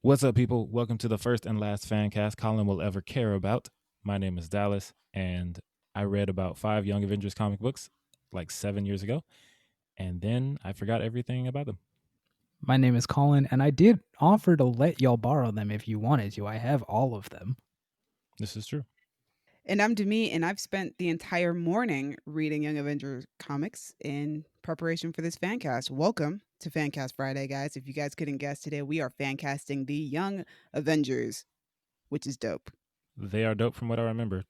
What's up, people? Welcome to the first and last Fancast Colin will ever care about. My name is Dallas, and I read about 5 Young Avengers comic books like 7 years ago, and then I forgot everything about them. My name is Colin, and I did offer to let y'all borrow them if you wanted to. I have all of them. This is true. And I'm Demi, and I've spent the entire morning reading Young Avengers comics in preparation for this fancast. Welcome to Fancast Friday, guys. If you guys couldn't guess, today we are fancasting the Young Avengers, which is dope. They are dope from what I remember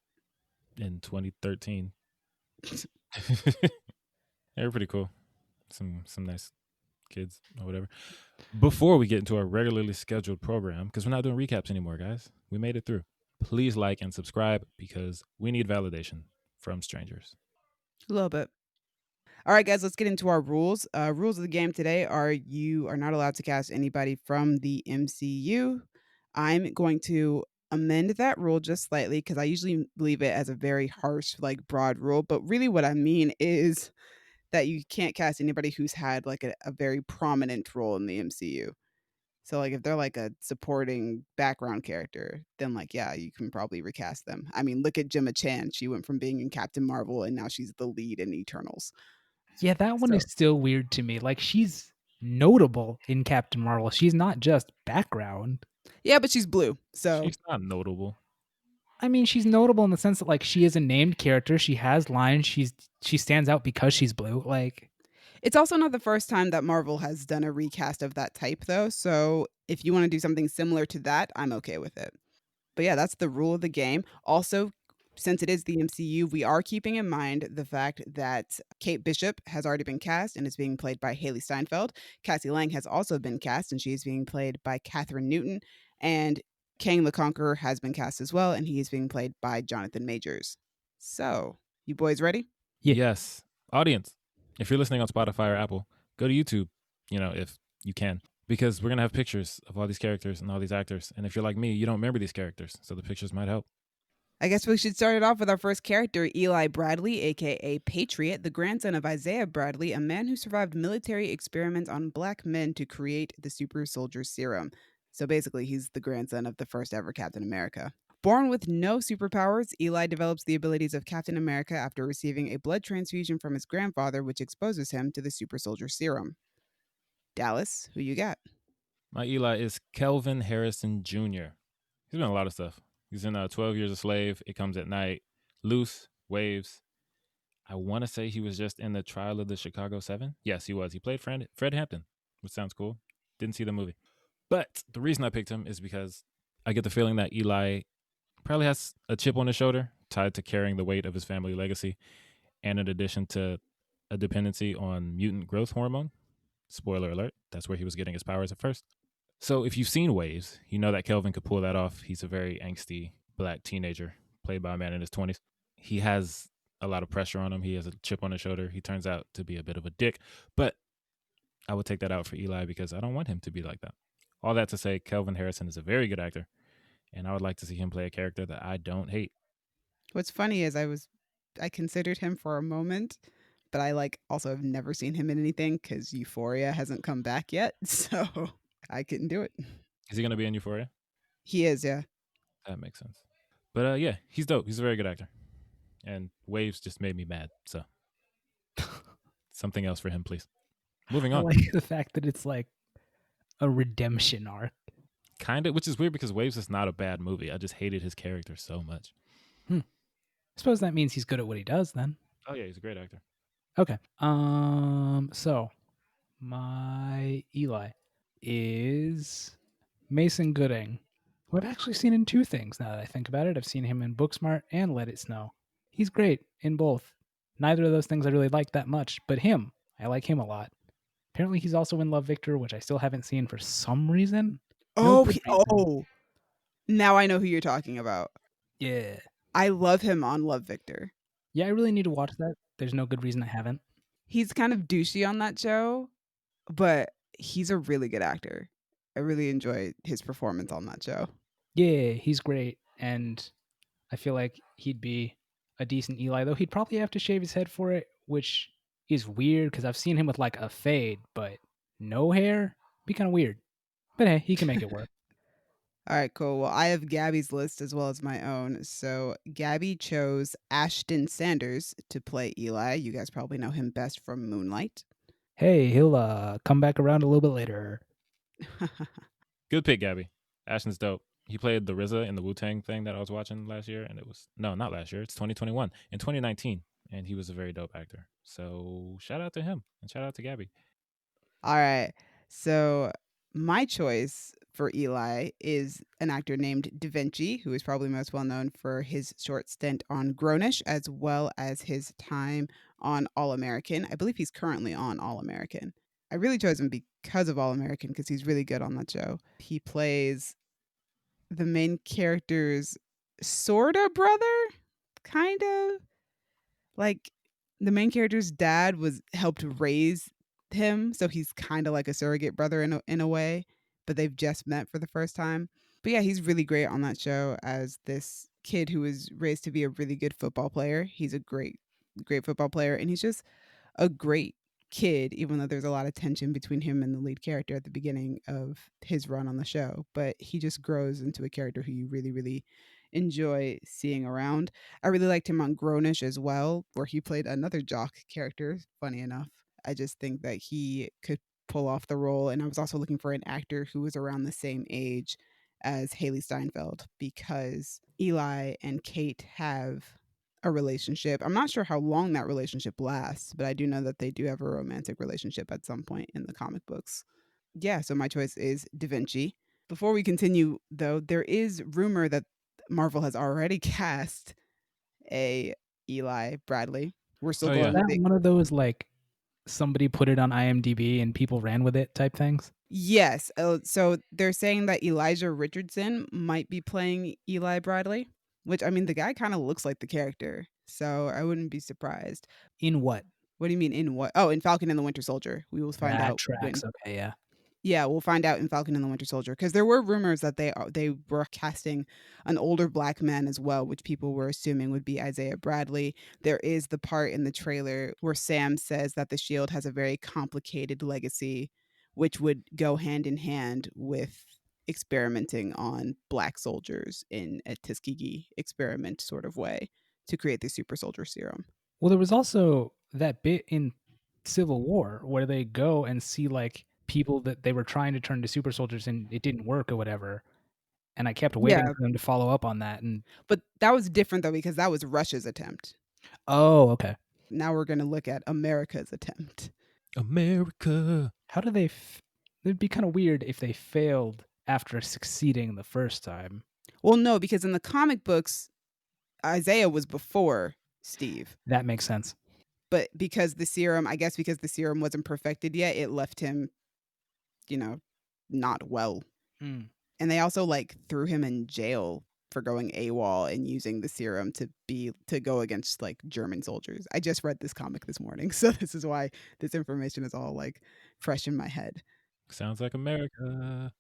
in 2013. They were pretty cool. Some nice kids or whatever. Before we get into our regularly scheduled program, because we're not doing recaps anymore, guys, we made it through. Please like and subscribe because we need validation from strangers. A little bit. All right, guys, let's get into our rules. Rules of the game today are you are not allowed to cast anybody from the MCU. I'm going to amend that rule just slightly because I usually leave it as a very harsh, broad rule. But really, what I mean is that you can't cast anybody who's had like a very prominent role in the MCU. So like if they're like a supporting background character, then like yeah, you can probably recast them. I mean, look at Gemma Chan. She went from being in Captain Marvel and now she's the lead in Eternals. Yeah, that one So is still weird to me. Like, she's notable in Captain Marvel. She's not just background. yeah, but she's blue. So She's not notable. I mean, she's notable in the sense that like she is a named character. She has lines. She stands out because she's blue. Like, it's also not the first time that Marvel has done a recast of that type though. So if you want to do something similar to that, I'm okay with it. But yeah, that's the rule of the game. Also, since it is the MCU, we are keeping in mind the fact that Kate Bishop has already been cast and is being played by Haley Steinfeld. Cassie Lang has also been cast and she is being played by Catherine Newton. And Kang the Conqueror has been cast as well, and he is being played by Jonathan Majors. So, you boys ready? Yeah. Yes. Audience, if you're listening on Spotify or Apple, go to YouTube, if you can, because we're going to have pictures of all these characters and all these actors. And if you're like me, you don't remember these characters, so the pictures might help. I guess we should start it off with our first character, Eli Bradley, aka Patriot, the grandson of Isaiah Bradley, a man who survived military experiments on black men to create the super soldier serum. So basically, he's the grandson of the first ever Captain America. Born with no superpowers, Eli develops the abilities of Captain America after receiving a blood transfusion from his grandfather, which exposes him to the super soldier serum. Dallas, who you got? My Eli is Kelvin Harrison Jr. He's been in a lot of stuff. He's in 12 Years a Slave, It Comes at Night, Loose, Waves. I want to say he was just in the Trial of the Chicago 7. Yes, he was. He played Fred Hampton, which sounds cool. Didn't see the movie. But the reason I picked him is because I get the feeling that Eli probably has a chip on his shoulder tied to carrying the weight of his family legacy, and in addition to a dependency on mutant growth hormone. Spoiler alert, that's where he was getting his powers at first. So if you've seen Waves, you know that Kelvin could pull that off. He's a very angsty black teenager played by a man in his 20s. He has a lot of pressure on him. He has a chip on his shoulder. He turns out to be a bit of a dick, but I would take that out for Eli because I don't want him to be like that. All that to say, Kelvin Harrison is a very good actor, and I would like to see him play a character that I don't hate. What's funny is I considered him for a moment, but I also have never seen him in anything because Euphoria hasn't come back yet, so I couldn't do it. Is he going to be in Euphoria? He is, yeah. That makes sense. But yeah, he's dope. He's a very good actor. And Waves just made me mad. So something else for him, please. Moving I on. like the fact that it's like a redemption arc. Kind of, which is weird because Waves is not a bad movie. I just hated his character so much. I suppose that means he's good at what he does then. Oh yeah, he's a great actor. Okay. So my Eli is Mason Gooding, who I've actually seen in 2 things now that I think about it. I've seen him in Booksmart and Let It Snow. He's great in both. Neither of those things I really like that much, but him, I like him a lot. Apparently he's also in Love, Victor, which I still haven't seen for some reason. No good reason. Now I know who you're talking about. Yeah. I love him on Love, Victor. Yeah, I really need to watch that. There's no good reason I haven't. He's kind of douchey on that show, but he's a really good actor. I really enjoy his performance on that show. Yeah, he's great. And I feel like he'd be a decent Eli, though he'd probably have to shave his head for it, which is weird because I've seen him with like a fade, but no hair. Be kind of weird. But hey, he can make it work. All right, cool. Well, I have Gabby's list as well as my own. So Gabby chose Ashton Sanders to play Eli. You guys probably know him best from Moonlight. Hey, he'll come back around a little bit later. Good pick, Gabby. Ashton's dope. He played the RZA in the Wu-Tang thing that I was watching last year, and it was no, not last year. It's 2021 in 2019, and he was a very dope actor. So shout out to him and shout out to Gabby. All right. So my choice for Eli is an actor named Da Vinci, who is probably most well known for his short stint on Grownish, as well as his time on All American. I believe he's currently on All American. I really chose him because of All American because he's really good on that show. He plays the main character's sorta brother, kind of. Like the main character's dad was helped raise him, so he's kind of like a surrogate brother in a way, but they've just met for the first time. But yeah, he's really great on that show as this kid who was raised to be a really good football player. He's a great football player, and he's just a great kid, even though there's a lot of tension between him and the lead character at the beginning of his run on the show. But he just grows into a character who you really, really enjoy seeing around. I really liked him on Grownish as well, where he played another jock character, funny enough. I just think that he could pull off the role. And I was also looking for an actor who was around the same age as Haley Steinfeld because Eli and Kate have a relationship. I'm not sure how long that relationship lasts, but I do know that they do have a romantic relationship at some point in the comic books. Yeah, so my choice is Da Vinci. Before we continue, though, there is rumor that Marvel has already cast a Eli Bradley. We're still Oh, going yeah. Is with that it. one of those like somebody put it on IMDb and people ran with it type things? Yes. So they're saying that Elijah Richardson might be playing Eli Bradley, which I mean, the guy kind of looks like the character. So I wouldn't be surprised. In what? What do you mean in what? Oh, in Falcon and the Winter Soldier. We will find That out tracks. when. Okay, yeah. Yeah, we'll find out in Falcon and the Winter Soldier because there were rumors that they were casting an older black man as well, which people were assuming would be Isaiah Bradley. There is the part in the trailer where Sam says that the Shield has a very complicated legacy, which would go hand in hand with experimenting on black soldiers in a Tuskegee experiment sort of way to create the super soldier serum. Well, there was also that bit in Civil War where they go and see like people that they were trying to turn to super soldiers and it didn't work or whatever. And I kept waiting Yeah, for them to follow up on that. And but that was different though because that was Russia's attempt. oh, okay. Now we're going to look at America's attempt. America. How do they? It'd be kind of weird if they failed after succeeding the first time. Well, no, because in the comic books, Isaiah was before Steve. That makes sense. But because the serum, I guess because the serum wasn't perfected yet, it left him, not well. Mm. And they also like threw him in jail for going AWOL and using the serum to go against like German soldiers. I just read this comic this morning, so this is why this information is all like fresh in my head. Sounds like America.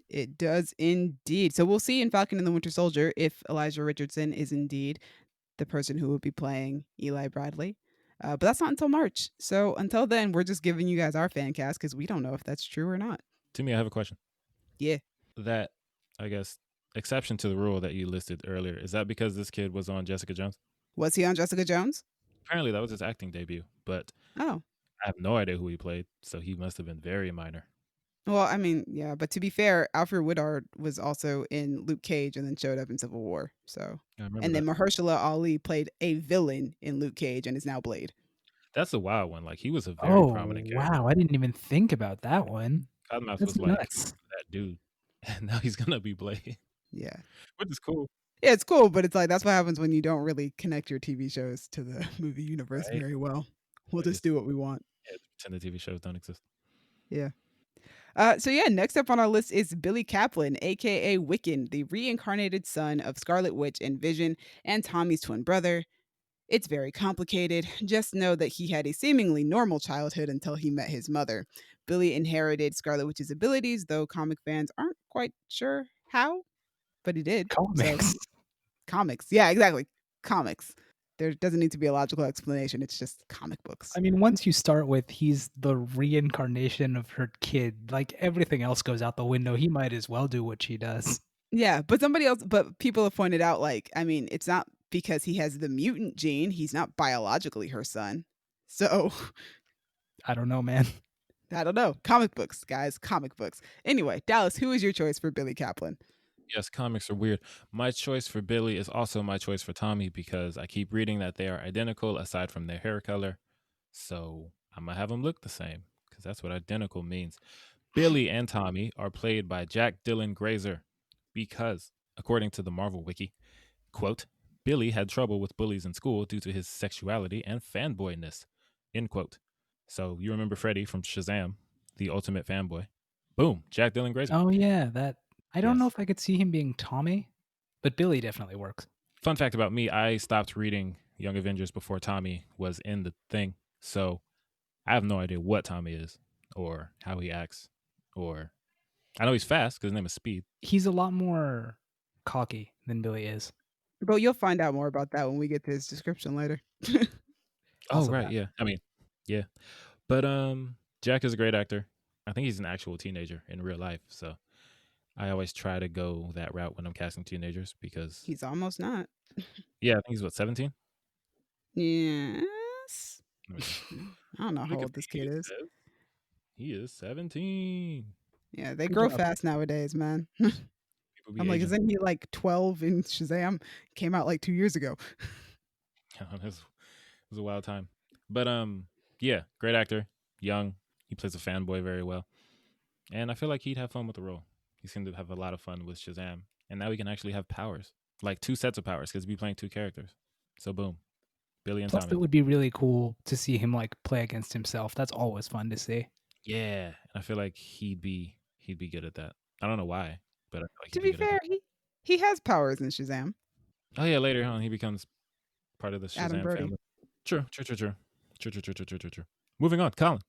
It does indeed. So we'll see in Falcon and the Winter Soldier if Elijah Richardson is indeed the person who will be playing Eli Bradley. But that's not until March. So until then, we're just giving you guys our fan cast because we don't know if that's true or not. Timmy, I have a question. Yeah. That, I guess, exception to the rule that you listed earlier, is that because this kid was on Jessica Jones? Was he on Jessica Jones? Apparently that was his acting debut, but Oh. I have no idea who he played, so he must have been very minor. Well, I mean, yeah, but to be fair, Alfred Woodard was also in Luke Cage and then showed up in Civil War. So, I remember and that. then Mahershala Ali played a villain in Luke Cage and is now Blade. That's a wild one. Like, he was a very Oh, prominent character. wow. I didn't even think about that one. Cottonmouth That's was like nuts. that dude. And now he's going to be Blade, Yeah. which is cool. Yeah, it's cool, but it's like that's what happens when you don't really connect your TV shows to the movie universe Right. very well. We'll Like just do what we want. Yeah, pretend the TV shows don't exist. Yeah. So yeah, next up on our list is Billy Kaplan, aka Wiccan, the reincarnated son of Scarlet Witch and Vision and Tommy's twin brother. It's very complicated. Just know that he had a seemingly normal childhood until he met his mother. Billy inherited Scarlet Witch's abilities, though comic fans aren't quite sure how, but he did. Comics. So, comics. Yeah, exactly. Comics. There doesn't need to be a logical explanation. It's just comic books. I mean, once you start with he's the reincarnation of her kid, like everything else goes out the window. He might as well do what she does. Yeah, but people have pointed out, like, I mean, it's not because he has the mutant gene. He's not biologically her son. So, I don't know, man. I don't know. Comic books, guys, comic books. Anyway, Dallas, who is your choice for Billy Kaplan? Yes, comics are weird. My choice for Billy is also my choice for Tommy because I keep reading that they are identical aside from their hair color. So I'm going to have them look the same because that's what identical means. Billy and Tommy are played by Jack Dylan Grazer because, according to the Marvel Wiki, quote, Billy had trouble with bullies in school due to his sexuality and fanboyness, end quote. So you remember Freddy from Shazam, the ultimate fanboy. Boom, Jack Dylan Grazer. Oh yeah, that I don't know Yes. if I could see him being Tommy, but Billy definitely works. Fun fact about me, I stopped reading Young Avengers before Tommy was in the thing. So I have no idea what Tommy is or how he acts. Or I know he's fast because his name is Speed. He's a lot more cocky than Billy is. But you'll find out more about that when we get to his description later. Also right, that. yeah. I mean, yeah. But Jack is a great actor. I think he's an actual teenager in real life. So I always try to go that route when I'm casting teenagers because He's almost not. yeah, I think he's what, 17? Yes. Let me see. I don't know how old this kid Wikipedia is. says he is 17. Yeah, they Good grow job. fast nowadays, man. People be I'm like, aging. isn't he like 12 in Shazam? Came out like 2 years ago. It was a wild time. But yeah, great actor, young. He plays a fanboy very well. And I feel like he'd have fun with the role. He seemed to have a lot of fun with Shazam. And now he can actually have powers. Like 2 sets of powers because he'd be playing 2 characters. So boom. Billy and Plus, Tommy. it would be really cool to see him like play against himself. That's always fun to see. Yeah. I feel like he'd be good at that. I don't know why, but I feel like To he'd be be good at fair, that. he has powers in Shazam. Oh yeah, later on he becomes part of the Adam Shazam Brody. family. True. Moving on, Colin.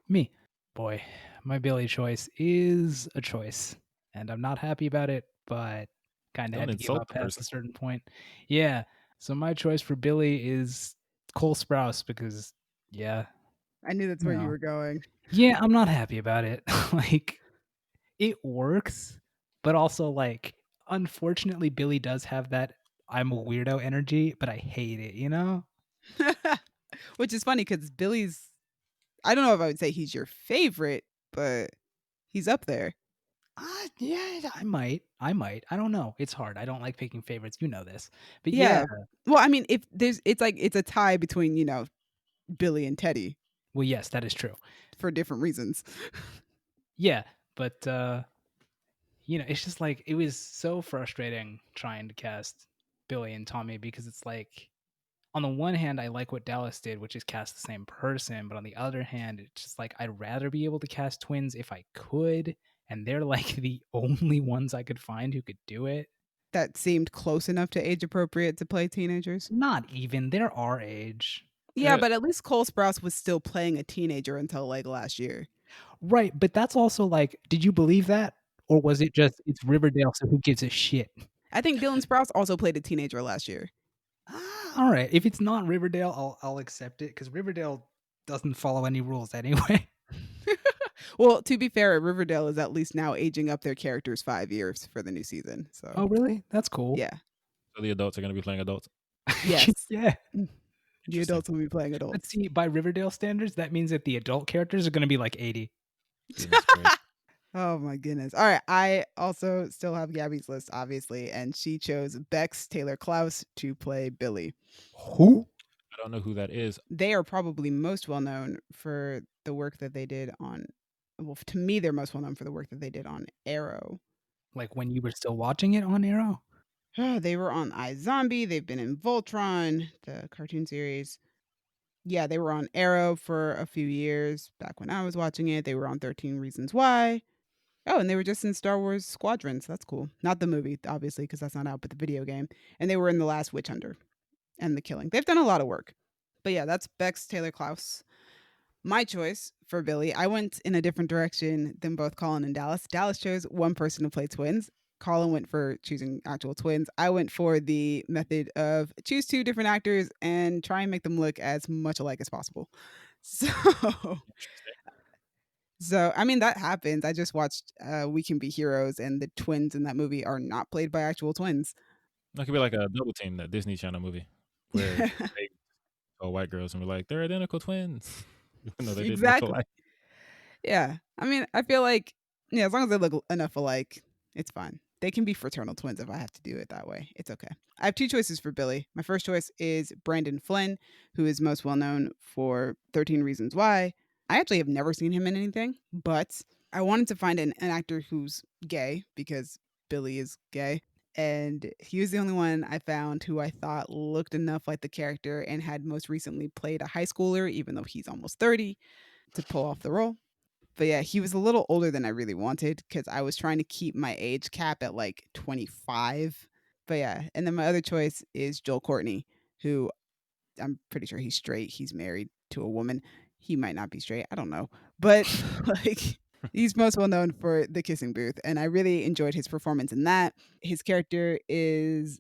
Me, boy, my Billy choice is a choice, and I'm not happy about it, but kind of Don't had to give insult up the past person. a certain point. Yeah, so my choice for Billy is Cole Sprouse because, yeah, I knew that's where you No. were going. yeah, I'm not happy about it. Like, it works, but also like, unfortunately, Billy does have that I'm a weirdo energy, but I hate it. You know? Which is funny because Billy's, I don't know if I would say he's your favorite, but he's up there. Yeah, I might. I don't know. It's hard. I don't like picking favorites. You know this. But Yeah. yeah. Well, I mean, if there's, it's like, it's a tie between, Billy and Teddy Well, yes, that is true. for different reasons. Yeah, but it's just like it was so frustrating trying to cast Billy and Tommy because it's like on the one hand I like what Dallas did, which is cast the same person, but on the other hand, it's just like I'd rather be able to cast twins if I could, and they're like the only ones I could find who could do it. That seemed close enough to age appropriate to play teenagers. Not even. They're our age. Yeah, but at least Cole Sprouse was still playing a teenager until like last year. Right, but that's also like, did you believe that? Or was it just, it's Riverdale, so who gives a shit? I think Dylan Sprouse also played a teenager last year. All right, if it's not Riverdale, I'll accept it, because Riverdale doesn't follow any rules anyway. Well, to be fair, Riverdale is at least now aging up their characters 5 years for the new season. So Oh, really? That's cool. yeah. So the adults are going to be playing adults. Yes. Yeah. The Interesting. adults will be playing But adults. see, by Riverdale standards, that means that the adult characters are going to be like 80. Goodness gracious. Oh my goodness. All right. I also still have Gabby's list, obviously, and she chose Bex Taylor-Klaus to play Billy. Who? I don't know who that is. They are probably most well known for the work that they did on, well, to me, they're most well known for the work that they did on Arrow. Like when you were still watching it on Arrow? They were on iZombie. They've been in Voltron, the cartoon series. Yeah, they were on Arrow for a few years back when I was watching it. They were on 13 Reasons Why. Oh, and they were just in Star Wars Squadrons. That's cool. Not the movie, obviously, because that's not out, but the video game. And they were in The Last Witch Hunter and The Killing. They've done a lot of work. But yeah, that's Bex Taylor-Klaus. My choice for Billy, I went in a different direction than both Colin and Dallas. Dallas chose one person to play twins. Colin went for choosing actual twins. I went for the method of choose 2 different actors and try and make them look as much alike as possible. So, I mean, that happens. I just watched We Can Be Heroes, and the twins in that movie are not played by actual twins. That could be like a Double Team, that Disney Channel movie, where they all white girls and were like, they're identical twins. Even though they didn't look Exactly. alike. Yeah. I mean, I feel like, yeah, as long as they look enough alike, it's fine. They can be fraternal twins if I have to do it that way. It's okay. I have 2 choices for Billy. My first choice is Brandon Flynn, who is most well known for 13 Reasons Why. I actually have never seen him in anything, but I wanted to find an actor who's gay because Billy is gay. And he was the only one I found who I thought looked enough like the character and had most recently played a high schooler, even though he's almost 30, to pull off the role. But yeah, he was a little older than I really wanted because I was trying to keep my age cap at like 25. But yeah, and then my other choice is Joel Courtney, who I'm pretty sure he's straight. He's married to a woman. He might not be straight. I don't know. But like he's most well known for The Kissing Booth, and I really enjoyed his performance in that. His character is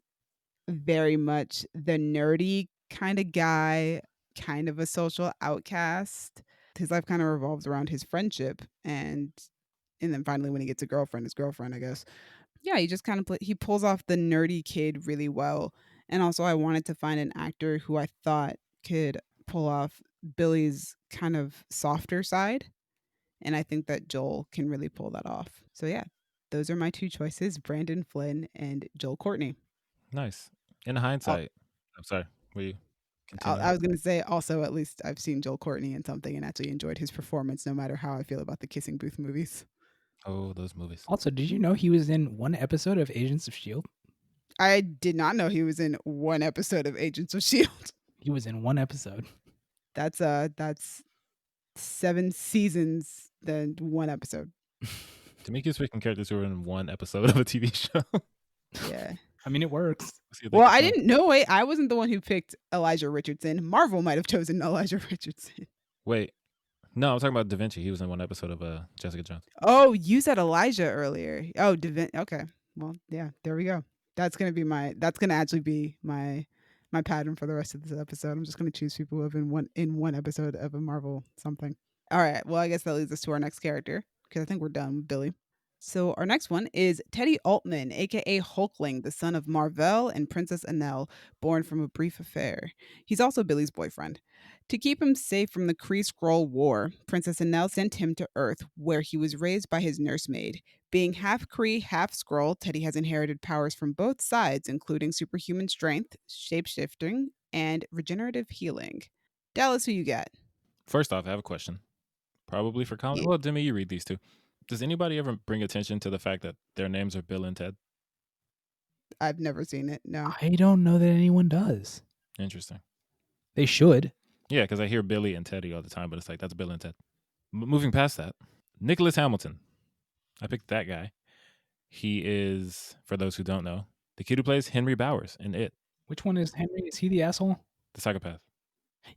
very much the nerdy kind of guy, kind of a social outcast. His life kind of revolves around his friendship, and then finally when he gets a girlfriend, his girlfriend, I guess. Yeah, he just kind of he pulls off the nerdy kid really well. And also I wanted to find an actor who I thought could pull off Billy's kind of softer side, and I think that Joel can really pull that off. So yeah, those are my 2 choices, Brandon Flynn and Joel Courtney. Nice. In hindsight, I'm sorry. Will you continue? I was going to say also, at least I've seen Joel Courtney in something and actually enjoyed his performance, no matter how I feel about the Kissing Booth movies. Oh, those movies. Also, did you know he was in one episode of Agents of S.H.I.E.L.D.? I did not know he was in one episode of Agents of S.H.I.E.L.D. He was in one episode. That's 7 seasons, then 1 episode. Tamika's picking characters who were in one episode of a TV show. Yeah. I mean, it works. Well, I didn't know. Wait, I wasn't the one who picked Elijah Richardson. Marvel might have chosen Elijah Richardson. Wait. No, I'm talking about Da Vinci. He was in one episode of Jessica Jones. Oh, you said Elijah earlier. Oh, okay. Well, yeah, there we go. That's gonna actually be my pattern for the rest of this episode. I'm just gonna choose people who have been in one episode of a Marvel something. All right. Well, I guess that leads us to our next character because I think we're done with Billy. So our next one is Teddy Altman, aka Hulkling, the son of Marvel and Princess Annelle, born from a brief affair. He's also Billy's boyfriend. To keep him safe from the Kree-Skrull War, Princess Annelle sent him to Earth, where he was raised by his nursemaid. Being half Kree, half Skrull, Teddy has inherited powers from both sides, including superhuman strength, shapeshifting, and regenerative healing. Dallas, who you got? First off, I have a question. Probably for Colin. Yeah. Well, Demi, you read these two. Does anybody ever bring attention to the fact that their names are Bill and Ted? I've never seen it. No. I don't know that anyone does. Interesting. They should. Yeah, because I hear Billy and Teddy all the time, but it's like, that's Bill and Ted. Moving past that, Nicholas Hamilton. I picked that guy. He is, for those who don't know, the kid who plays Henry Bowers in It. Which one is Henry? Is he the asshole? The psychopath.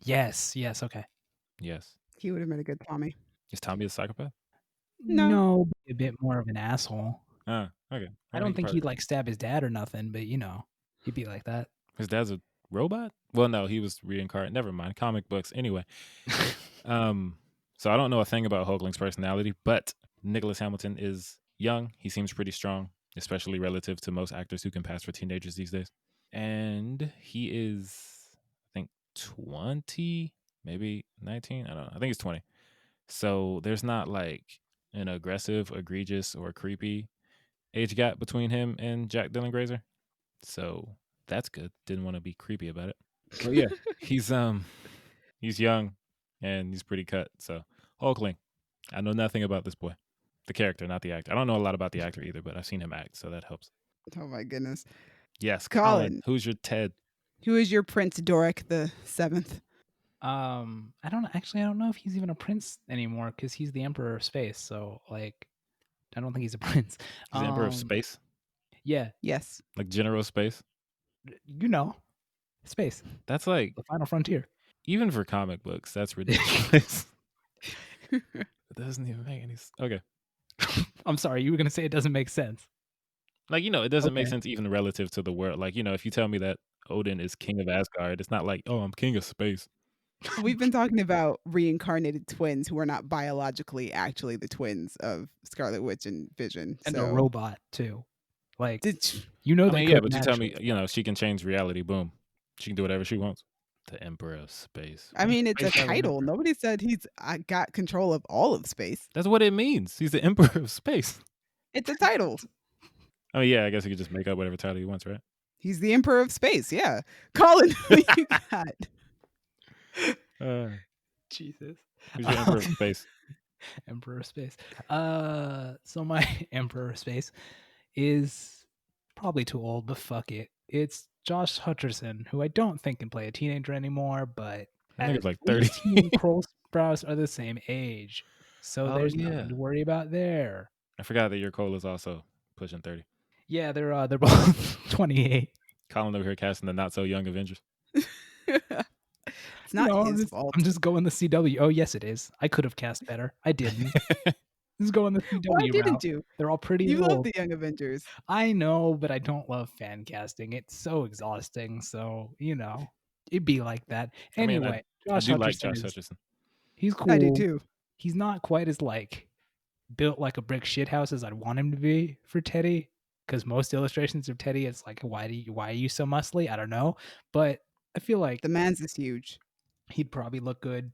Yes, okay. Yes. He would have been a good Tommy. Is Tommy a psychopath? No, a bit more of an asshole. Okay. I don't think he'd like stab his dad or nothing, but he'd be like that. His dad's a robot? Well, no, he was reincarnated. Never mind. Comic books. Anyway. So I don't know a thing about Hulkling's personality, but Nicholas Hamilton is young. He seems pretty strong, especially relative to most actors who can pass for teenagers these days. And he is, I think, 20, maybe 19. I don't know. I think he's 20. So there's not like an aggressive, egregious, or creepy age gap between him and Jack Dylan Grazer. So that's good. Didn't want to be creepy about it. But yeah, he's young and he's pretty cut. So Hulkling. I know nothing about this boy. The character, not the actor. I don't know a lot about the actor either, but I've seen him act, so that helps. Oh my goodness. Yes, Colin. Who's your Ted? Who is your Prince Doric the 7th? I don't know if he's even a prince anymore because he's the Emperor of Space. So I don't think he's a prince. He's the Emperor of Space? Yeah. Yes. Like General Space? Space. That's like the final frontier. Even for comic books, that's ridiculous. It doesn't even make any sense. Okay. I'm sorry, you were going to say it doesn't make sense. Like, it doesn't make Okay. sense even relative to the world. Like, if you tell me that Odin is king of Asgard, it's not like, oh, I'm king of space. We've been talking about reincarnated twins who are not biologically actually the twins of Scarlet Witch and Vision. And a So robot too. Like did they I mean, yeah, couldn't but you tell me, actually she can change reality. Boom. She can do whatever she wants. The Emperor of Space. I mean, it's a Space Island title. Emperor. Nobody said he's got control of all of space. That's what it means. He's the Emperor of Space. It's a title. I mean, yeah, I guess he could just make up whatever title he wants, right? He's the Emperor of Space. Yeah. Colin, who you got? Jesus. Who's your Emperor of Space? Emperor of Space. So my Emperor of Space is probably too old, but fuck it. It's Josh Hutcherson, who I don't think can play a teenager anymore, but That nigga's at like least 30. he and Kroll Sprouse are the same age. So Oh, there's yeah. nothing to worry about there. I forgot that your Cole is also pushing 30. Yeah, they're both 28. Colin over here casting the not so young Avengers. It's not his fault. I'm just going the CW. Oh, yes, it is. I could have cast better. I didn't. Just going the CW Why didn't route. you? They're all pretty You old. love the Young Avengers. I know, but I don't love fan casting. It's so exhausting. So, it'd be like that. I mean, Anyway, I Josh do Hutcherson like Josh Hutcherson. he's cool. I do too. He's not quite as built like a brick shithouse as I'd want him to be for Teddy. Because most illustrations of Teddy, it's like, why are you so muscly? I don't know. But I feel like The man's is huge. he'd probably look good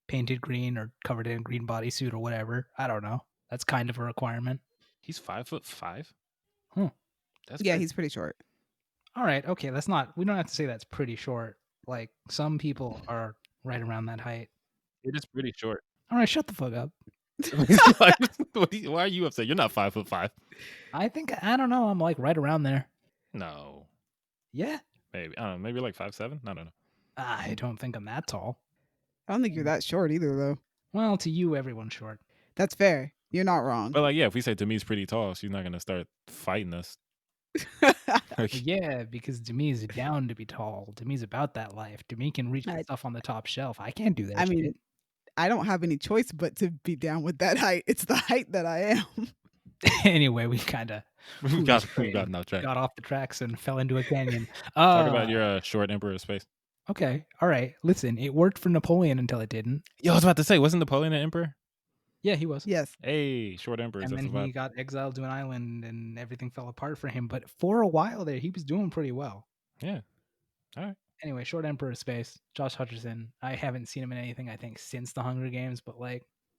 painted green or covered in a green bodysuit or whatever. I don't know. That's kind of a requirement. He's 5'5". Huh. That's Yeah, crazy. he's pretty short. All right. Okay. We don't have to say that's pretty short. Like some people are right around that height. It is pretty short. All right. Shut the fuck up. Why are you upset? You're not 5'5". I don't know. I'm like right around there. No, Yeah. maybe. I don't know. Maybe like 5'7". I don't know. I don't think I'm that tall. I don't think you're that short either, though. Well, to you, everyone's short. That's fair. You're not wrong. But like, yeah, if we say Demi's pretty tall, she's not gonna start fighting us. Well, yeah, because Demi's down to be tall. Demi's about that life. Demi can reach the stuff on the top shelf. I can't do that. I mean, shit. I don't have any choice but to be down with that height. It's the height that I am. Anyway, we kind of We've got no track. got off the tracks and fell into a canyon. Talk about your short Emperor of Space. Okay, all right. Listen, it worked for Napoleon until it didn't. Yo, I was about to say, wasn't Napoleon an emperor? Yeah, he was. Yes. Hey, short emperors. And That's then the he vibe. got exiled to an island and everything fell apart for him. But for a while there, he was doing pretty well. Yeah. All right. Anyway, short Emperor of Space, Josh Hutcherson. I haven't seen him in anything, I think, since the Hunger Games, but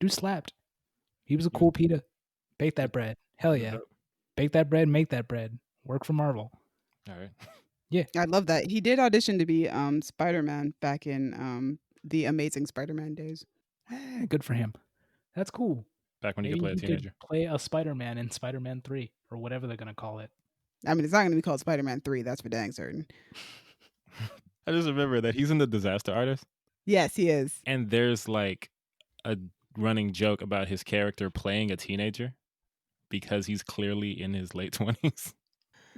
dude slapped. He was a cool pita. Bake that bread. Hell yeah. Bake that bread, make that bread. Work for Marvel. All right. Yeah. I love that. He did audition to be Spider-Man back in the Amazing Spider-Man days. Good for him. That's cool. Back when you Maybe could play a he teenager. could play a Spider-Man in Spider-Man 3 or whatever they're going to call it. I mean, it's not going to be called Spider-Man 3. That's for dang certain. I just remember that he's in the Disaster Artist. Yes, he is. And there's like a running joke about his character playing a teenager because he's clearly in his late 20s.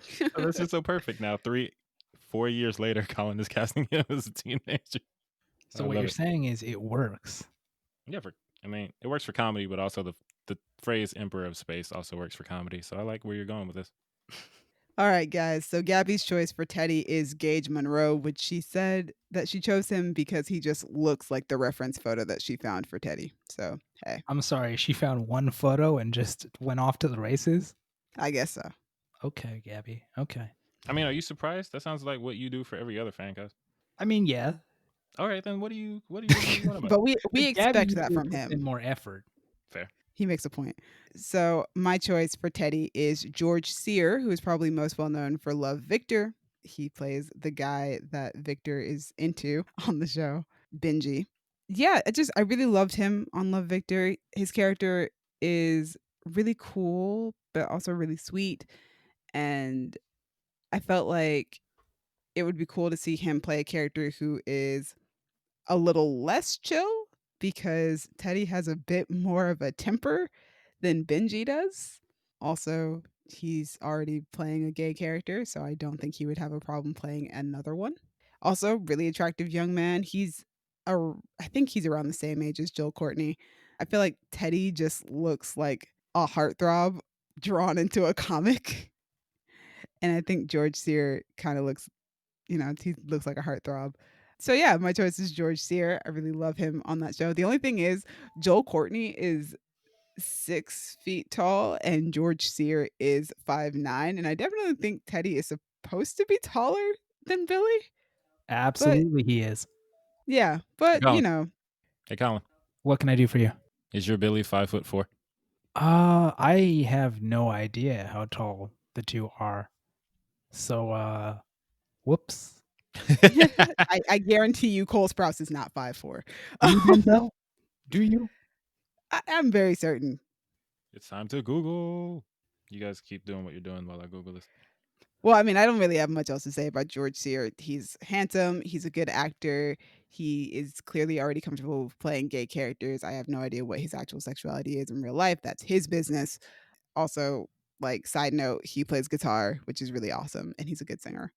So that's just so perfect. Now, 4 years later, Colin is casting him as a teenager. So I what love you're it. saying is it works. Yeah, it works for comedy, but also the phrase Emperor of Space also works for comedy. So I like where you're going with this. All right, guys. So Gabby's choice for Teddy is Gage Monroe, which she said that she chose him because he just looks like the reference photo that she found for Teddy. So, hey, I'm sorry, she found one photo and just went off to the races? I guess so. Okay, Gabby. Okay. I mean, are you surprised? That sounds like what you do for every other Fancast. I mean, yeah. All right, then what do you want about? But we Gabby expect that usually from puts him. in more effort. Fair. He makes a point. So my choice for Teddy is George Sear, who is probably most well known for Love, Victor. He plays the guy that Victor is into on the show, Benji. Yeah, I really loved him on Love, Victor. His character is really cool, but also really sweet. And I felt like it would be cool to see him play a character who is a little less chill, because Teddy has a bit more of a temper than Benji does. Also, he's already playing a gay character, so I don't think he would have a problem playing another one. Also, really attractive young man. I think he's around the same age as Jill Courtney. I feel like Teddy just looks like a heartthrob drawn into a comic. And I think George Sear kind of looks, he looks like a heartthrob. So yeah, my choice is George Sear. I really love him on that show. The only thing is Joel Courtney is 6 feet tall and George Sear is 5'9". And I definitely think Teddy is supposed to be taller than Billy. Absolutely, he is. Yeah, but Colin. Hey, Colin. What can I do for you? Is your Billy 5'4"? I have no idea how tall the two are. So, whoops. I guarantee you Cole Sprouse is not 5'4". Do you, Denzel? Do you? I'm very certain. It's time to Google. You guys keep doing what you're doing while I Google this. Well, I mean, I don't really have much else to say about George Sear. He's handsome. He's a good actor. He is clearly already comfortable with playing gay characters. I have no idea what his actual sexuality is in real life. That's his business. Also, like, side note, he plays guitar, which is really awesome, and he's a good singer.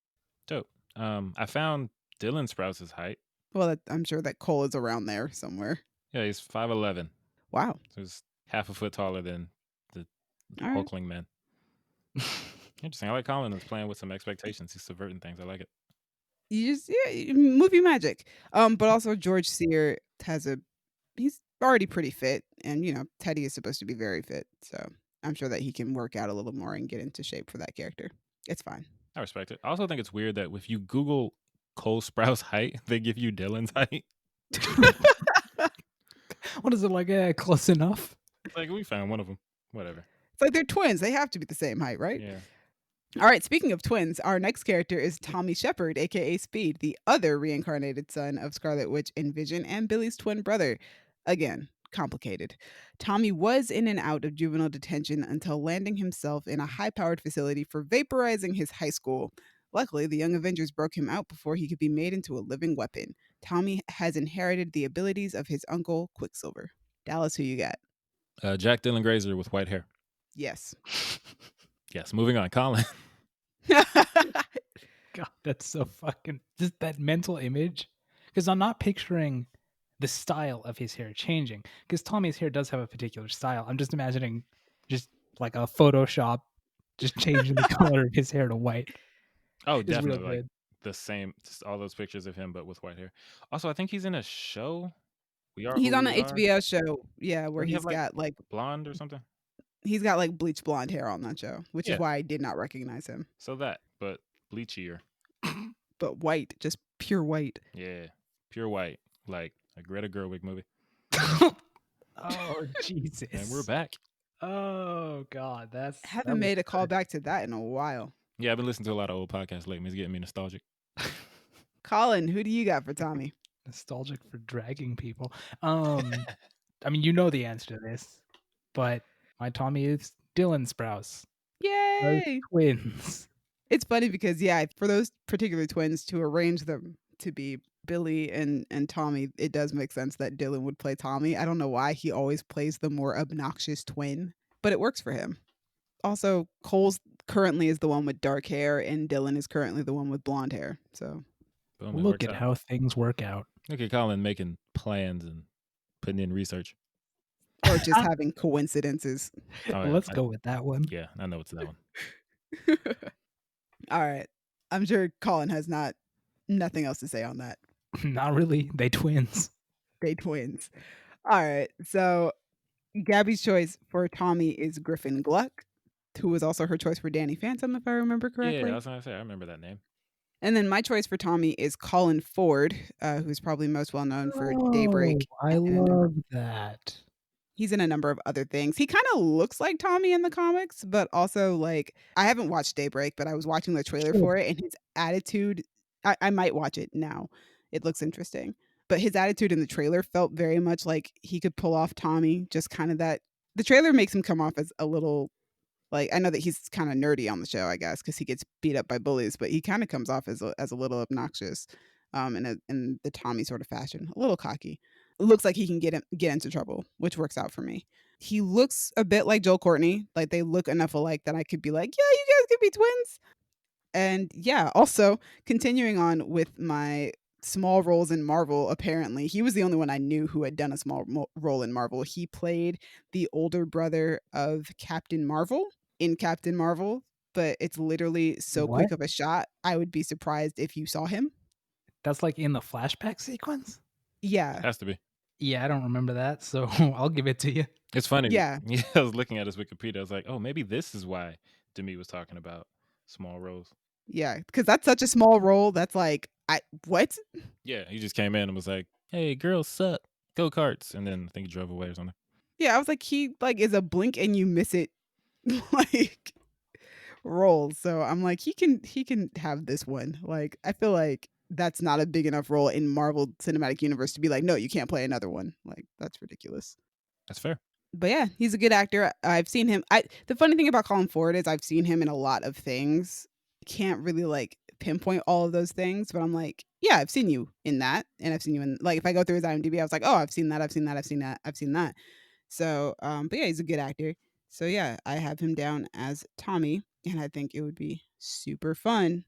Dope. I found Dylan Sprouse's height. Well, I'm sure that Cole is around there somewhere. Yeah, he's 5'11". Wow. So he's half a foot taller than the All right. Hulkling man. Interesting. I like Colin is playing with some expectations. He's subverting things. I like it. Movie magic. But also George Sear he's already pretty fit, and Teddy is supposed to be very fit, so I'm sure that he can work out a little more and get into shape for that character. It's fine. I respect it. I also think it's weird that if you Google Cole Sprouse height, they give you Dylan's height. What is it like? Close enough? It's like we found one of them. Whatever. It's like they're twins. They have to be the same height, right? Yeah. All right, speaking of twins, our next character is Tommy Shepard, aka Speed, the other reincarnated son of Scarlet Witch and Vision and Billy's twin brother. Again, complicated. Tommy was in and out of juvenile detention until landing himself in a high-powered facility for vaporizing his high school. Luckily, the Young Avengers broke him out before he could be made into a living weapon. Tommy has inherited the abilities of his uncle, Quicksilver. Dallas, who you got? Jack Dylan Grazer with white hair. Yes. Yes. Moving on. Colin. God, that's so fucking just that mental image. Because I'm not picturing the style of his hair changing. Because Tommy's hair does have a particular style. I'm just imagining just like a Photoshop just changing the color of his hair to white. Oh, It's definitely. real Like good. the same, just all those pictures of him, but with white hair. Also, I think he's in a show. We Are He's Who on We an Are. HBO show, where Doesn't he he's have, got like blonde or something. he's got like bleach blonde hair on that show, which Yeah. is why I did not recognize him. So that, but bleachier. But white, just pure white. Yeah. Pure white. Like a Greta Gerwig movie. Oh, Jesus. And we're back. Oh, God. Haven't made a call back to that in a while. Yeah, I've been listening to a lot of old podcasts lately. It's getting me nostalgic. Colin, who do you got for Tommy? Nostalgic for dragging people. I mean, you know the answer to this, but my Tommy is Dylan Sprouse. Those Yay! twins. It's funny because for those particular twins to arrange them to be Billy and Tommy, it does make sense that Dylan would play Tommy. I don't know why he always plays the more obnoxious twin, but it works for him. Also, Cole's currently is the one with dark hair, and Dylan is currently the one with blonde hair. So Boom, it Look works at out. how things work out. Look at Colin making plans and putting in research. or just having coincidences. Oh, yeah. Let's go with that one. Yeah, I know it's that one. All right. I'm sure Colin has nothing else to say on that. Not really. They twins. They twins. All right. So Gabby's choice for Tommy is Griffin Gluck, who was also her choice for Danny Phantom, if I remember correctly. Yeah, I was gonna say I remember that name. And then my choice for Tommy is Colin Ford, who's probably most well known for Daybreak. Oh, I love that. He's in a number of other things. He kind of looks like Tommy in the comics, but also like I haven't watched Daybreak, but I was watching the trailer for it, and his attitude. I might watch it now. It looks interesting, but his attitude in the trailer felt very much like he could pull off Tommy. Just kind of that. The trailer makes him come off as a little. Like, I know that he's kind of nerdy on the show, I guess, because he gets beat up by bullies, but he kind of comes off as a little obnoxious, in the Tommy sort of fashion, a little cocky. It looks like he can get into trouble, which works out for me. He looks a bit like Joel Courtney, like they look enough alike that I could be like, yeah, you guys could be twins. And yeah, also continuing on with my small roles in Marvel, apparently he was the only one I knew who had done a small role in Marvel. He played the older brother of Captain Marvel in Captain Marvel, but it's literally so What? quick of a shot. I would be surprised if you saw him. That's like in the flashback sequence? Yeah. Has to be. Yeah, I don't remember that, so I'll give it to you. It's funny. Yeah. I was looking at his Wikipedia. I was like, oh, maybe this is why Demi was talking about small roles. Yeah, because that's such a small role. That's like, what? Yeah, he just came in and was like, hey, girls suck. Go karts. And then I think he drove away or something. Yeah, I was like, he like is a blink and you miss it like role. So I'm like, he can have this one. Like, I feel like that's not a big enough role in Marvel Cinematic Universe to be like, no, you can't play another one. Like, that's ridiculous. That's fair. But yeah, he's a good actor. I've seen him. The funny thing about Colin Ford is I've seen him in a lot of things. Can't really like pinpoint all of those things, but I'm like, yeah, I've seen you in that, and I've seen you in like if I go through his IMDb, I was like, oh, I've seen that, I've seen that, I've seen that, I've seen that. So, but yeah, he's a good actor. So yeah, I have him down as Tommy, and I think it would be super fun.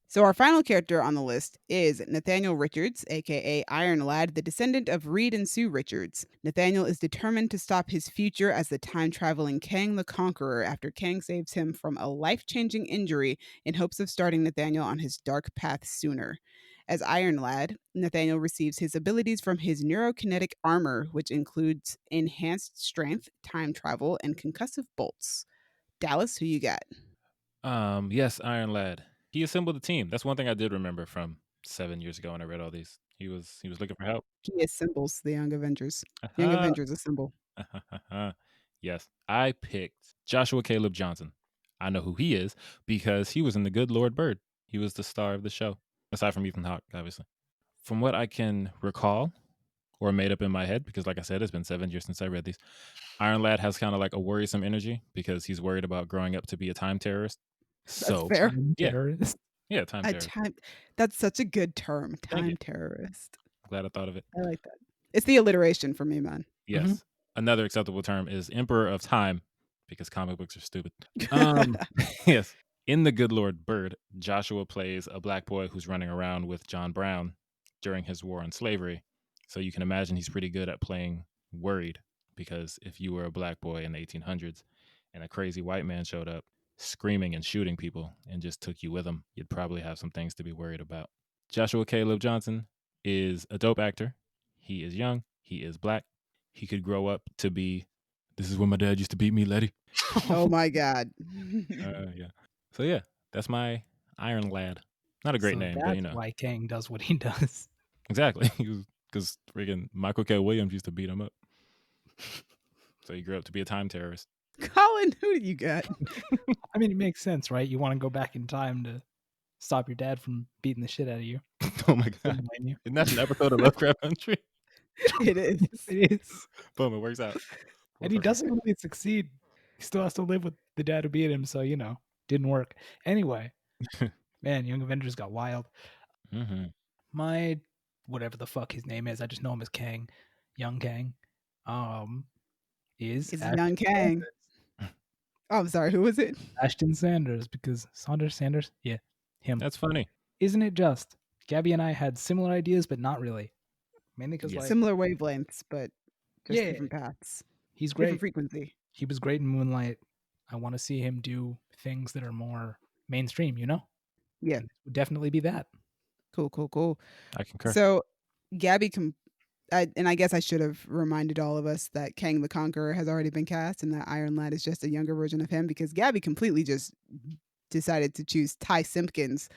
So our final character on the list is Nathaniel Richards, aka Iron Lad, the descendant of Reed and Sue Richards. Nathaniel is determined to stop his future as the time-traveling Kang the Conqueror after Kang saves him from a life-changing injury in hopes of starting Nathaniel on his dark path sooner. As Iron Lad, Nathaniel receives his abilities from his neurokinetic armor, which includes enhanced strength, time travel, and concussive bolts. Dallas, who you got? Yes, Iron Lad. He assembled a team. That's one thing I did remember from 7 years ago when I read all these. He was looking for help. He assembles the Young Avengers. Young Avengers assemble. Yes, I picked Joshua Caleb Johnson. I know who he is because he was in The Good Lord Bird. He was the star of the show, aside from Ethan Hawke, obviously. From what I can recall or made up in my head, because like I said, it's been 7 years since I read these, Iron Lad has kind of like a worrisome energy because he's worried about growing up to be a time terrorist. So, That's fair. Yeah. Terrorist. Yeah, time A terrorist. that's such a good term. Thank you. Time terrorist. Glad I thought of it. I like that. It's the alliteration for me, man. Yes. Another acceptable term is Emperor of Time because comic books are stupid. Yes. In The Good Lord Bird, Joshua plays a black boy who's running around with John Brown during his war on slavery. So you can imagine he's pretty good at playing worried because if you were a black boy in the 1800s and a crazy white man showed up screaming and shooting people and just took you with him, you'd probably have some things to be worried about. Joshua Caleb Johnson is a dope actor. He is young. He is black. He could grow up to be, this is when my dad used to beat me, Letty. Oh my God. Yeah. So yeah, that's my Iron Lad. Not a great name, but you know. That's why Kang does what he does. Exactly. Because freaking Michael K. Williams used to beat him up. So he grew up to be a time terrorist. Colin, who do you got? I mean, it makes sense, right? You want to go back in time to stop your dad from beating the shit out of you. Oh my God. Don't blame you. Isn't that an episode of Lovecraft Country? It is. It is. Boom, it works out. And he doesn't really succeed. He still has to live with the dad who beat him, so, didn't work. Anyway, man, Young Avengers got wild. Mm-hmm. My, whatever the fuck his name is, I just know him as Kang, Young Kang, is It's Ashton young Kang. Oh, I'm sorry. Who was it? Ashton Sanders, because Sanders? Yeah, him. That's funny. Isn't it just? Gabby and I had similar ideas, but not really. Mainly because, Yes. Similar wavelengths, but just Yeah. different paths. he's Different great. frequency. He was great in Moonlight. I want to see him do things that are more mainstream, Yeah. And this would definitely be that. Cool. I concur. So, Gabby, and I guess I should have reminded all of us that Kang the Conqueror has already been cast and that Iron Lad is just a younger version of him because Gabby completely just decided to choose Ty Simpkins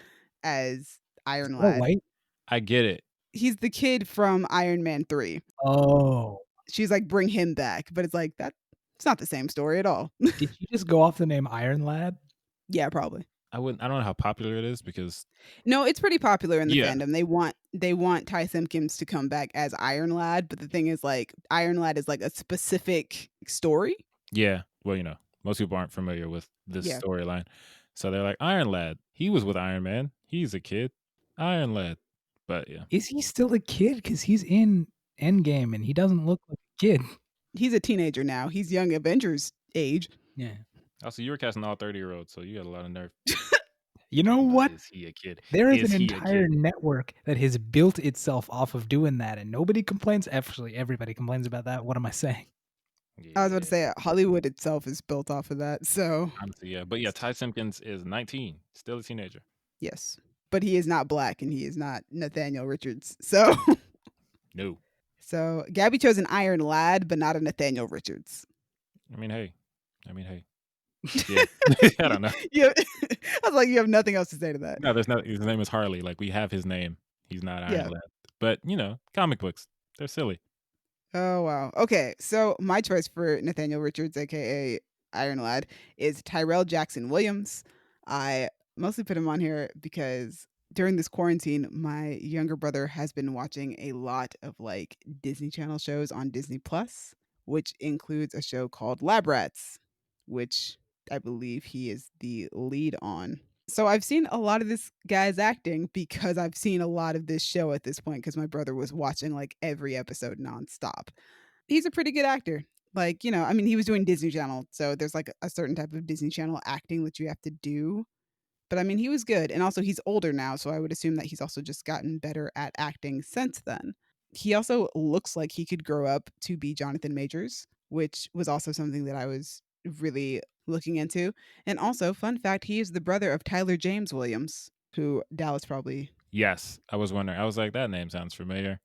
as Iron Oh, Lad. white? I get it. He's the kid from Iron Man 3. Oh. She's like, bring him back. But it's like, it's not the same story at all. Did you just go off the name Iron Lad? Yeah, probably. I don't know how popular it is because No, it's pretty popular in the Yeah. fandom. They want Ty Simpkins to come back as Iron Lad, but the thing is like Iron Lad is like a specific story. yeah, well, most people aren't familiar with this Yeah. storyline. So they're like, Iron Lad, he was with Iron Man. He's a kid. Iron Lad. But yeah. Is he still a kid? Because he's in Endgame and he doesn't look like a kid. He's a teenager now. He's Young Avengers age. Yeah. Also, you were casting all 30-year-olds, so you got a lot of nerve. You know what? Is he a kid? There is Is an he a entire kid? network that has built itself off of doing that, and nobody complains. Actually, everybody complains about that. What am I saying? Yeah, I was about to say Hollywood itself is built off of that. So honestly, yeah. But yeah, Ty Simpkins is 19, still a teenager. yes, but he is not black and he is not Nathaniel Richards. So No. so Gabby chose an Iron Lad, but not a Nathaniel Richards. I mean, hey. Yeah. I don't know. I was like, you have nothing else to say to that. No, there's no. His name is Harley. Like, we have his name. He's not Iron Yeah. Lad. But, comic books, they're silly. Oh wow. Okay, so my choice for Nathaniel Richards, aka Iron Lad, is Tyrell Jackson Williams. I mostly put him on here because during this quarantine, my younger brother has been watching a lot of like Disney Channel shows on Disney Plus, which includes a show called Lab Rats, which I believe he is the lead on. So I've seen a lot of this guy's acting because I've seen a lot of this show at this point because my brother was watching like every episode nonstop. He's a pretty good actor. Like, I mean, he was doing Disney Channel, so there's like a certain type of Disney Channel acting that you have to do. But I mean, he was good. And also, he's older now, so I would assume that he's also just gotten better at acting since then. He also looks like he could grow up to be Jonathan Majors, which was also something that I was really looking into. And also, fun fact, he is the brother of Tyler James Williams, who Dallas probably. Yes, I was wondering. I was like, that name sounds familiar.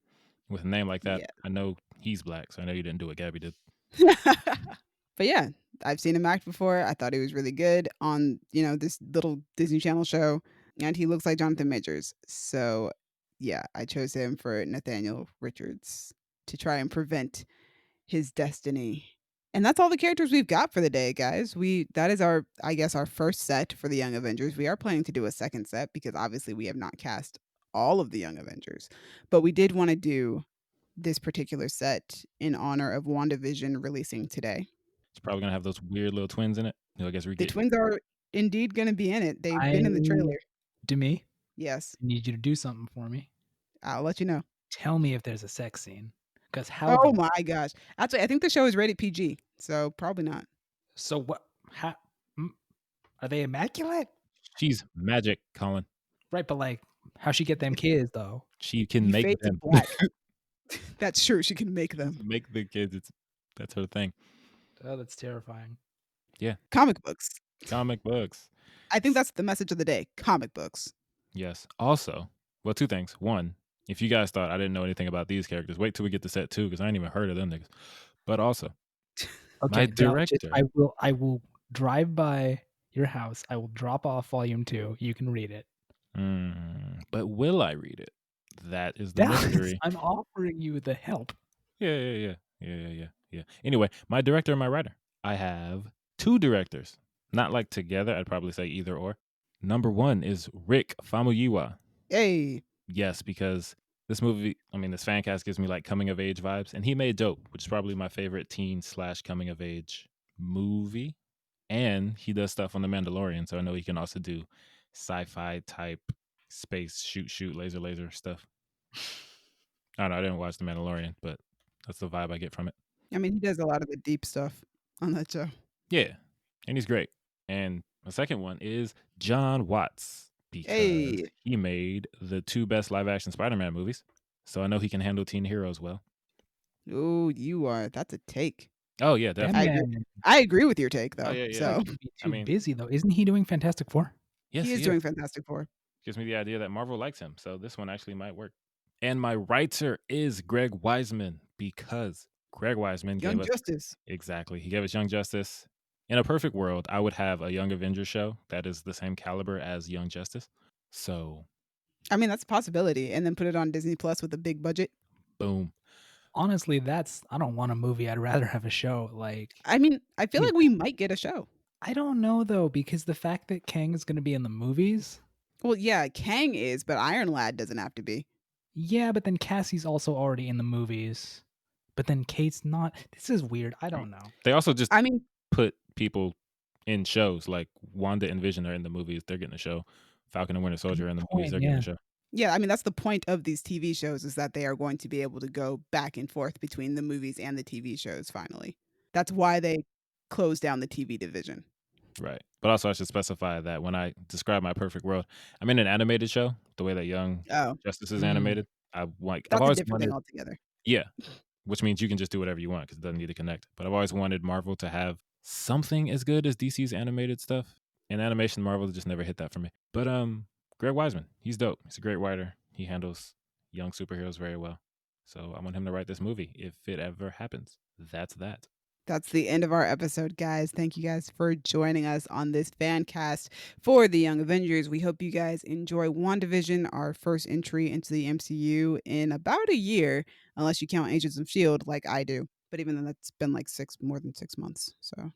With a name like that, Yeah. I know he's black, so I know you didn't do what Gabby did. But yeah, I've seen him act before. I thought he was really good on, this little Disney Channel show. And he looks like Jonathan Majors. So yeah, I chose him for Nathaniel Richards to try and prevent his destiny. And that's all the characters we've got for the day, guys. That is our first set for the Young Avengers. We are planning to do a second set because obviously we have not cast all of the Young Avengers. But we did want to do this particular set in honor of WandaVision releasing today. It's probably gonna have those weird little twins in it. I guess we The get. twins are indeed going to be in it. They've been in the trailer. Demi, Yes, I need you to do something for me. I'll let you know. Tell me if there's a sex scene. Because how? Oh my gosh! Actually, I think the show is rated PG, so probably not. So what? How? Are they immaculate? She's magic, Colin. Right, but like, how she get them kids though? She can He make fades to them. black. That's true. She can make them. Make the kids. That's her thing. Oh, that's terrifying. Comic books. Comic books. I think that's the message of the day. Comic books. Yes. Also, well, two things. One, if you guys thought I didn't know anything about these characters, wait till we get to set 2 because I ain't even heard of them niggas. But also, Okay, my now, director. I will drive by your house. I will drop off volume 2. You can read it. But will I read it? That is the mystery. I'm offering you the help. Yeah. Anyway, my director and my writer. I have 2 directors. Not like together. I'd probably say either or. Number 1 is Rick Famuyiwa. Hey. Yes, because this movie, this fan cast gives me like coming of age vibes. And he made Dope, which is probably my favorite teen / coming of age movie. And he does stuff on The Mandalorian. So I know he can also do sci-fi type space shoot laser stuff. I don't know, I didn't watch The Mandalorian, but that's the vibe I get from it. I mean, he does a lot of the deep stuff on that show. Yeah, and he's great. And the second one is John Watts because he made the 2 best live action Spider-Man movies. So I know he can handle teen heroes well. Oh, that's a take. Oh yeah, definitely. I agree with your take though. Oh, yeah. So He'd be too busy though. Isn't he doing Fantastic Four? Yes, he is doing Fantastic Four. Gives me the idea that Marvel likes him. So this one actually might work. And my writer is Greg Wiseman because Greg Wiseman Young gave us Justice. Exactly. He gave us Young Justice. In a perfect world, I would have a Young Avengers show that is the same caliber as Young Justice. So, I mean, that's a possibility. And then put it on Disney Plus with a big budget. Boom. Honestly, I don't want a movie. I'd rather have a show. Like, I mean, I feel like we might get a show. I don't know though, because the fact that Kang is going to be in the movies. Well, yeah, Kang is, but Iron Lad doesn't have to be. Yeah, but then Cassie's also already in the movies. But then Kate's not. This is weird. I don't know. They also just put people in shows like Wanda and Vision are in the movies. They're getting a show. Falcon and Winter Soldier are in the movies. They're getting a show. Yeah, I mean, that's the point of these TV shows is that they are going to be able to go back and forth between the movies and the TV shows finally. That's why they closed down the TV division. Right. But also I should specify that when I describe my perfect world, I'm in an animated show, the way that Young Justice is animated. That's a different thing altogether. Yeah. which means you can just do whatever you want because it doesn't need to connect. But I've always wanted Marvel to have something as good as DC's animated stuff. In animation, Marvel just never hit that for me. But Greg Weisman, he's dope. He's a great writer. He handles young superheroes very well. So I want him to write this movie if it ever happens. That's that. That's the end of our episode, guys. Thank you guys for joining us on this Fancast for the Young Avengers. We hope you guys enjoy WandaVision, our first entry into the MCU in about a year, unless you count Agents of S.H.I.E.L.D. like I do. But even then, that's been like more than 6 months. So,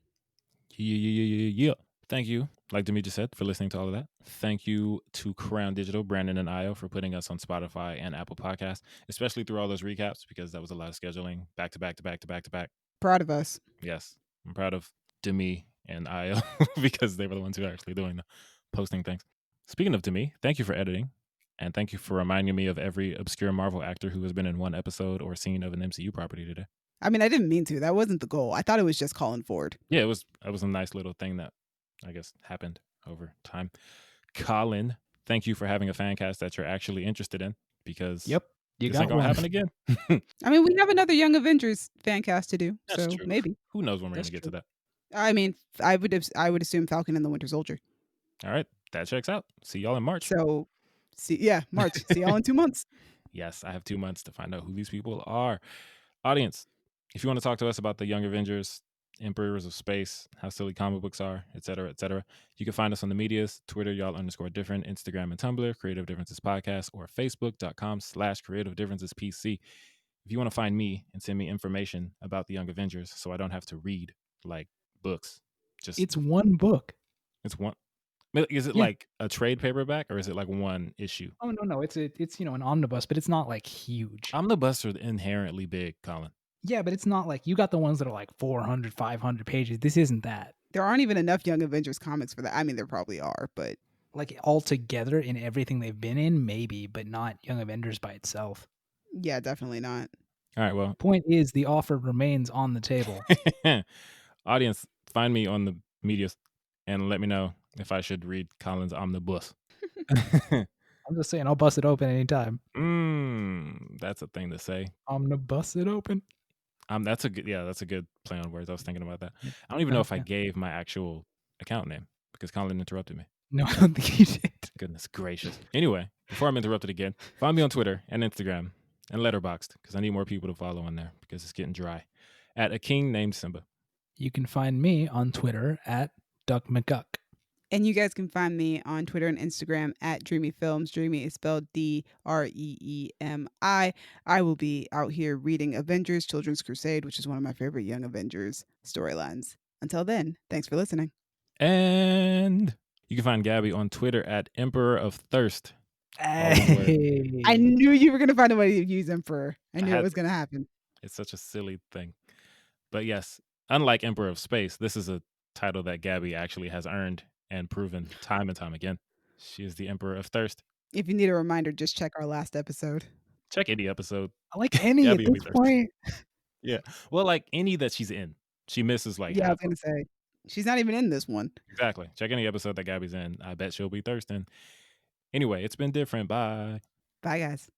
Yeah. Thank you, like Demetri said, for listening to all of that. Thank you to Crown Digital, Brandon and Io for putting us on Spotify and Apple Podcasts, especially through all those recaps because that was a lot of scheduling back to back to back to back to back. proud of us. Yes, I'm proud of Demi and Io because they were the ones who are actually doing the posting things. Speaking of Demi, thank you for editing. And thank you for reminding me of every obscure Marvel actor who has been in one episode or scene of an MCU property today. I mean, I didn't mean to. That wasn't the goal. I thought it was just Colin Ford. Yeah, it was a nice little thing that I guess happened over time. Colin, thank you for having a fan cast that you're actually interested in because Yep. this ain't gonna happen again. I mean, we have another Young Avengers fan cast to do. That's so true. maybe. Who knows when we're That's gonna get to true. that? I mean, I would assume Falcon and the Winter Soldier. All right, that checks out. See y'all in March. So, March. See y'all in 2 months. Yes, I have 2 months to find out who these people are. Audience, if you want to talk to us about the Young Avengers, Emperors of Space, how silly comic books are, etc., you can find us on the medias, Twitter, y'all_different, Instagram and Tumblr, Creative Differences Podcast, or Facebook.com/Creative Differences PC. If you want to find me and send me information about the Young Avengers so I don't have to read like books, It's one book. it's one. Is it Yeah. like a trade paperback or is it like one issue? Oh no, it's an omnibus, but it's not like huge. Omnibus are inherently big, Colin. Yeah, but it's not like you got the ones that are like 400, 500 pages. This isn't that. There aren't even enough Young Avengers comics for that. I mean, there probably are, but Like all together in everything they've been in, maybe, but not Young Avengers by itself. yeah, definitely not. All right, well, Point is, the offer remains on the table. audience, find me on the media and let me know if I should read Colin's omnibus. I'm just saying, I'll bust it open anytime. That's a thing to say. Omnibus it open. That's a good play on words. I was thinking about that. I don't even know if I gave my actual account name because Colin interrupted me. No, I don't think you did. Goodness gracious. Anyway, before I'm interrupted again, find me on Twitter and Instagram and Letterboxd because I need more people to follow on there because it's getting dry. At a king named Simba. You can find me on Twitter at Duck McGuck. And you guys can find me on Twitter and Instagram at Dreamy Films. Dreamy is spelled Dreemi. I will be out here reading Avengers Children's Crusade, which is one of my favorite Young Avengers storylines. Until then, thanks for listening. And you can find Gabby on Twitter at Emperor of Thirst. Hey. I knew you were going to find a way to use Emperor. I knew it was going to happen. It's such a silly thing. But yes, unlike Emperor of Space, this is a title that Gabby actually has earned and proven time and time again. She is the Emperor of Thirst. If you need a reminder, just check our last episode. Check any episode. I like any at Gabby will be this thirsty. point. Yeah. Well, like any that she's in. She misses like Yeah, I half was going to say. She's not even in this one. Exactly. Check any episode that Gabby's in. I bet she'll be thirsting. Anyway, it's been different. Bye. Bye, guys.